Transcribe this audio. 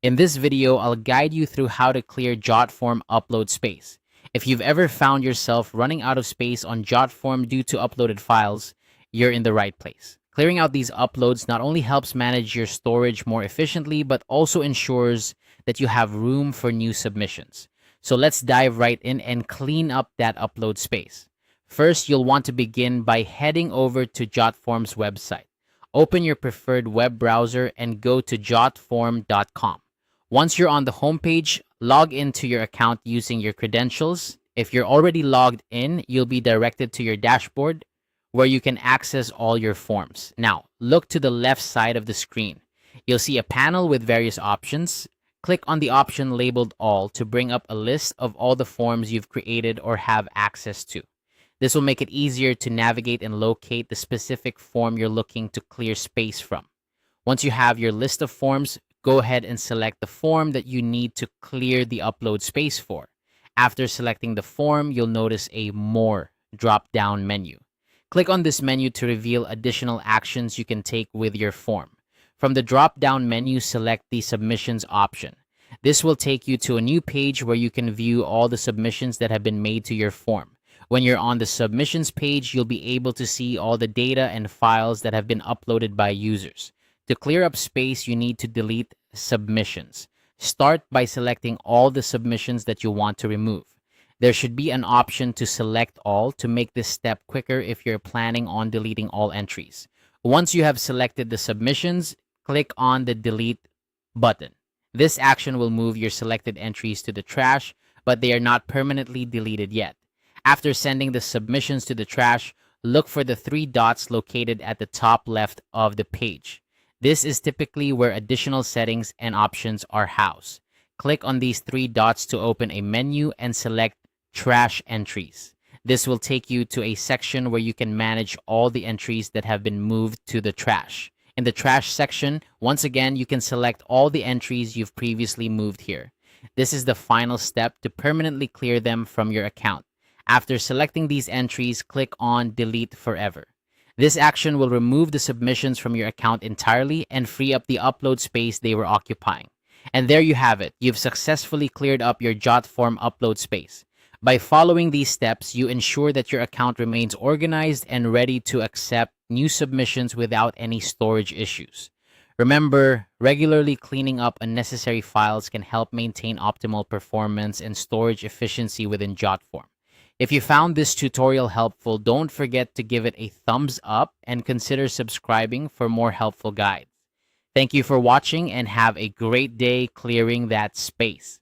In this video, I'll guide you through how to clear Jotform upload space. If you've ever found yourself running out of space on Jotform due to uploaded files, you're in the right place. Clearing out these uploads not only helps manage your storage more efficiently, but also ensures that you have room for new submissions. So let's dive right in and clean up that upload space. First, you'll want to begin by heading over to Jotform's website. Open your preferred web browser and go to jotform.com. Once you're on the homepage, log into your account using your credentials. If you're already logged in, you'll be directed to your dashboard where you can access all your forms. Now, look to the left side of the screen. You'll see a panel with various options. Click on the option labeled All to bring up a list of all the forms you've created or have access to. This will make it easier to navigate and locate the specific form you're looking to clear space from. Once you have your list of forms, go ahead and select the form that you need to clear the upload space for. After selecting the form, you'll notice a More drop-down menu. Click on this menu to reveal additional actions you can take with your form. From the drop-down menu, select the Submissions option. This will take you to a new page where you can view all the submissions that have been made to your form. When you're on the Submissions page, you'll be able to see all the data and files that have been uploaded by users. To clear up space, you need to delete submissions. Start by selecting all the submissions that you want to remove. There should be an option to select all to make this step quicker if you're planning on deleting all entries. Once you have selected the submissions, click on the Delete button. This action will move your selected entries to the trash, but they are not permanently deleted yet. After sending the submissions to the trash, look for the three dots located at the top left of the page. This is typically where additional settings and options are housed. Click on these three dots to open a menu and select Trash Entries. This will take you to a section where you can manage all the entries that have been moved to the trash. In the trash section, once again, you can select all the entries you've previously moved here. This is the final step to permanently clear them from your account. After selecting these entries, click on Delete Forever. This action will remove the submissions from your account entirely and free up the upload space they were occupying. And there you have it. You've successfully cleared up your Jotform upload space. By following these steps, you ensure that your account remains organized and ready to accept new submissions without any storage issues. Remember, regularly cleaning up unnecessary files can help maintain optimal performance and storage efficiency within Jotform. If you found this tutorial helpful, don't forget to give it a thumbs up and consider subscribing for more helpful guides. Thank you for watching and have a great day clearing that space.